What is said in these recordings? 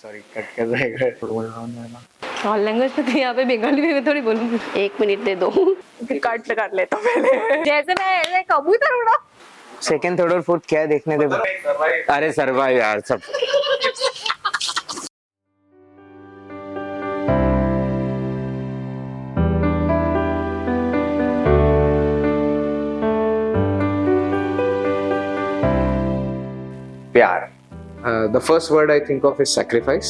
Sorry cut कर जाएगा। और लैंग्वेज पे तो यहाँ पे बंगाली में थोड़ी बोलूंगी। 1 मिनट दे दो। कट कर लेता हूँ पहले। जैसे मैं ऐसे कबूतर उड़ा। सेकंड थर्ड और फोर्थ क्या है देखने दे। अरे सर्वाइव यार सब। प्यार। The first word I think of is sacrifice.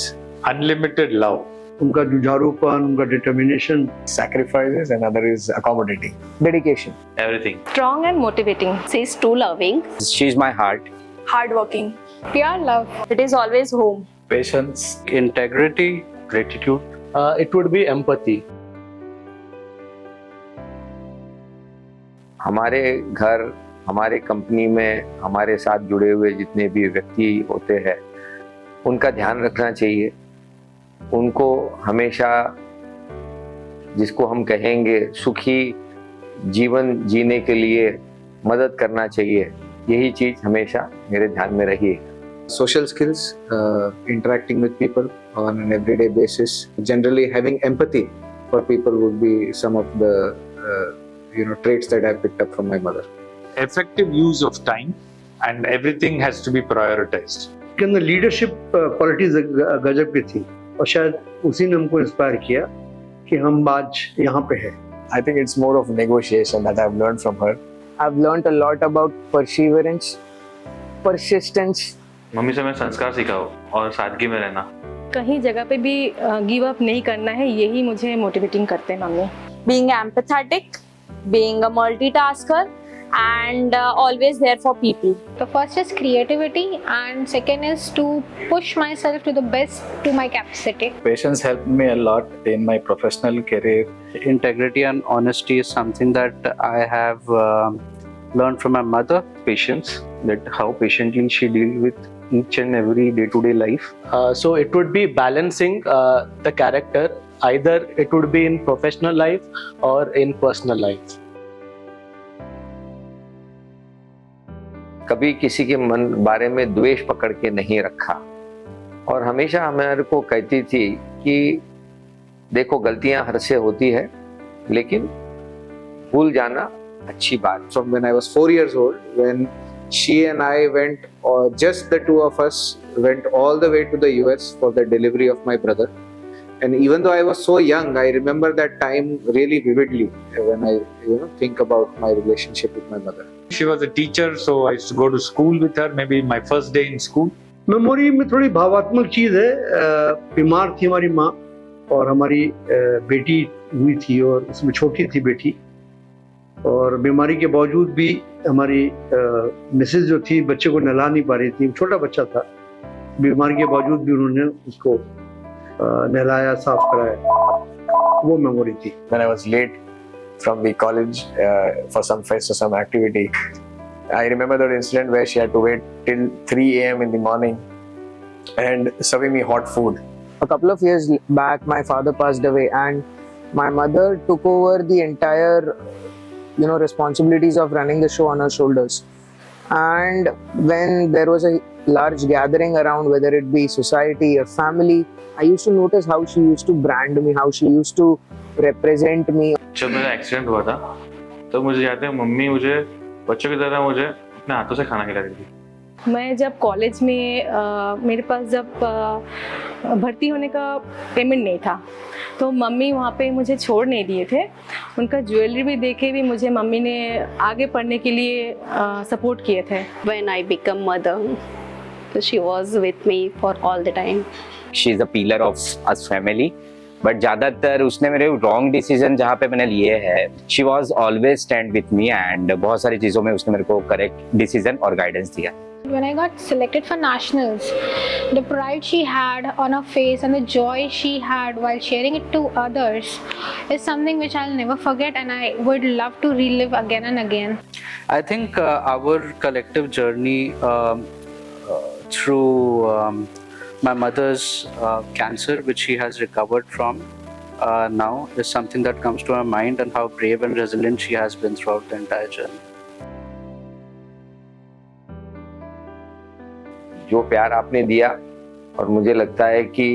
Unlimited love. उनका जुझारूपन, उनका determination. Sacrifices and other is accommodating. Dedication. Everything. Strong and motivating. She's too loving. She's my heart. Hardworking. Pure love. It is always home. Patience. Integrity. Gratitude. It would be empathy. हमारे घर, हमारे company में हमारे साथ जुड़े हुए जितने भी व्यक्ति होते हैं उनका ध्यान रखना चाहिए। उनको हमेशा जिसको हम कहेंगे सुखी जीवन जीने के लिए मदद करना चाहिए। यही चीज हमेशा मेरे ध्यान में रही है। Social skills, interacting with people on an everyday basis, generally having empathy for people would be some of the traits that I picked up from my mother. Effective use of time, and everything has to be prioritized. के अंदर leadership qualities गजब की थी और शायद उसी ने हमको इंस्पायर किया कि हम आज यहाँ पे हैं। I think it's more of negotiation that I've learned from her. I've learned a lot about perseverance, persistence. Mummy से मैं संस्कार सीखा हूँ और सादगी में रहना। कहीं जगह पे भी गिव अप नहीं करना है, यही मुझे मोटिवेटिंग करते हैं mummy. Being empathetic, being a multitasker, and always there for people. The first is creativity, and second is to push myself to the best to my capacity. Patience helped me a lot in my professional career. Integrity and honesty is something that I have learned from my mother. Patience, that how patiently she deals with each and every day-to-day life. So it would be balancing the character. Either it would be in professional life or in personal life. कभी किसी के मन बारे में द्वेष पकड़ के नहीं रखा और हमेशा हमारे को कहती थी कि देखो गलतियां हर से होती है लेकिन भूल जाना अच्छी बात। From when I was 4 years old, when she and I went, or just the two of us went all the way to the US for the delivery of my brother. And even though I was so young, I remember that time really vividly when I think about my relationship with my mother. She was a teacher, so I used to go to school with her. Maybe my first day in school. Memory में थोड़ी भावात्मक चीज है। बीमार थी हमारी माँ और हमारी बेटी हुई थी और उसमें छोटी थी बेटी, और बीमारी के बावजूद भी हमारी मिसेज जो थी बच्चे को नहला नहीं पा रही थी। छोटा बच्चा था, बीमारी के बावजूद भी उन्होंने उसको नहलाया, साफ कराया। वो मेमोरी थी। When I was late from the college for some fest or some activity, I remember that incident where she had to wait till 3 a.m. in the morning and serving me hot food. A couple of years back, my father passed away, and my mother took over the entire, responsibilities of running the show on her shoulders. And when there was a large gathering around, whether it be society or family, I used to notice how she used to brand me, how she used to represent me. जब मेरा accident हुआ था तो मुझे याद है mummy मुझे बच्चों की तरह मुझे अपने हाथों से खाना खिला रही थी। मैं जब कॉलेज में मेरे पास जब भर्ती होने का पेमेंट नहीं था तो मम्मी वहाँ पे मुझे छोड़ नहीं दिए थे। उनका ज्वेलरी भी देखे भी मुझे मम्मी ने आगे पढ़ने के लिए सपोर्ट किए थे। When I become mother, so she was with me for all the time. She is a pillar of us family. But ज्यादातर उसने मेरे रॉन्ग डिसीजन जहाँ पे मैंने लिए हैं, she was always stand with me and बहुत सारी चीजों में उसने मेरे को करेक्ट डिसीजन और गाइडेंस दिया। When I got selected for nationals, the pride she had on her face and the joy she had while sharing it to others is something which I'll never forget, and I would love to relive again and again. I think our collective journey through my mother's cancer, which she has recovered from now, is something that comes to my mind, and how brave and resilient she has been throughout the entire journey. जो प्यार आपने दिया और मुझे लगता है कि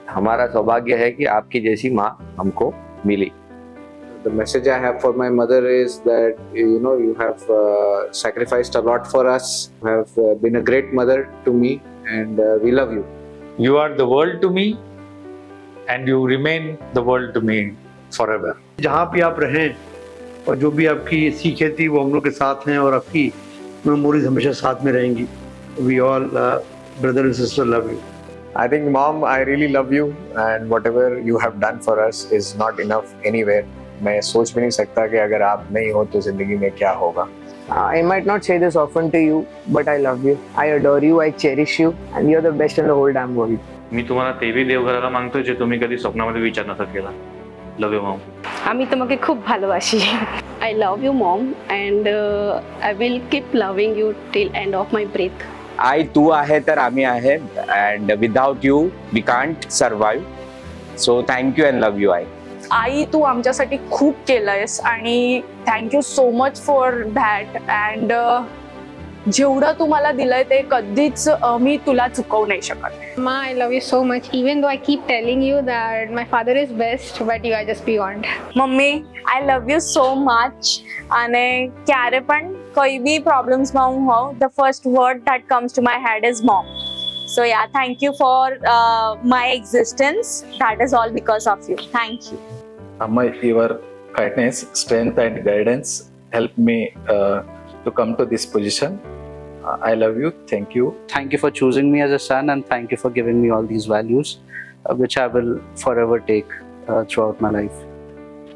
हमारा सौभाग्य है कि आपकी जैसी माँ हमको मिली. The message I have for my mother is that you have sacrificed a lot for us. You have been a great mother to me, and we love you. You are the world to me, and you remain the world to me forever. जहाँ भी आप रहें और जो भी आपकी सीखें थी वो हम लोग के साथ हैं और आपकी मेमोरीज हमेशा साथ में रहेंगी. We all brother and sister love you. I think, Mom, I really love you, and whatever you have done for us is not enough anywhere. मैं सोच भी नहीं सकता कि अगर आप नहीं हो तो जिंदगी में क्या होगा. I might not say this often to you, but I love you. I adore you. I cherish you, and you're the best in the whole damn world. मी तुम्हाला तेही देवघराला मागतोय जे तुम्ही कधी स्वप्नामध्ये विचार नसत केला. Love you mom. আমি তোমাকে খুব ভালোবাসি. I love you, mom, and I will keep loving you till end of my breath. आई तू आहे तर आम्ही आहे and without you we can't survive. So thank you and love you आई. आई तू आमच्यासाठी खूप केलंयस आणि thank you so much for that. And जेवढं तू मला दिलंय ते कधीच मी तुला चुकवू नाही शकत. Ma, I love you so much, even though I keep telling you that my father is best, but you are just beyond. Mummy I love you so much અને ક્યારે પણ કોઈ બી પ્રોબ્લેમ્સમાં હું હોઉં the first word that comes to my head is mom. So yeah thank you for my existence. That is all because of you. Thank you. Amma, your kindness, strength and guidance helped me to come to this position. I love you. Thank you. Thank you for choosing me as a son, and thank you for giving me all these values, which I will forever take throughout my life.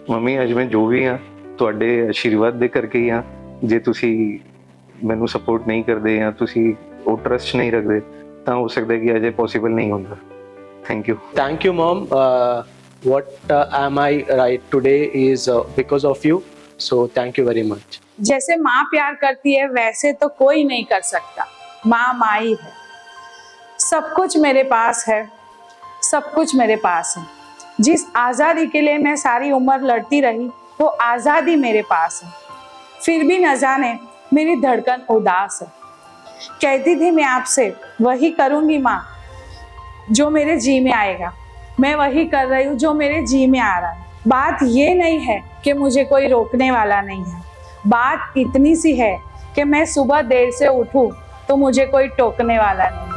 Mummy ਅੱਜ ਮੈਂ ਜੋ ਵੀ ਹਾਂ ਤੁਹਾਡੇ ਆਸ਼ੀਰਵਾਦ ਦੇ ਕਰਕੇ ਹੀ ਹਾਂ. ਜੇ ਤੁਸੀਂ ਮੈਨੂੰ ਸਪੋਰਟ ਨਹੀਂ ਕਰਦੇ ਜਾਂ ਤੁਸੀਂ ਉਹ ਟਰਸਟ ਨਹੀਂ ਰੱਖਦੇ ਤਾਂ ਹੋ ਸਕਦਾ ਕਿ ਅਜੇ ਪੋਸੀਬਲ ਨਹੀਂ ਹੁੰਦਾ. Thank you. Thank you, Mom. What am I right today is because of you. So thank you very much. जैसे माँ प्यार करती है वैसे तो कोई नहीं कर सकता. माँ माई है. सब कुछ मेरे पास है. सब कुछ मेरे पास है. जिस आज़ादी के लिए मैं सारी उम्र लड़ती रही वो आज़ादी मेरे पास है. फिर भी न जाने मेरी धड़कन उदास है. कहती थी मैं आपसे वही करूँगी माँ जो मेरे जी में आएगा. मैं वही कर रही हूँ जो मेरे जी में आ रहा है. बात ये नहीं है कि मुझे कोई रोकने वाला नहीं है. बात इतनी सी है कि मैं सुबह देर से उठूं तो मुझे कोई टोकने वाला नहीं.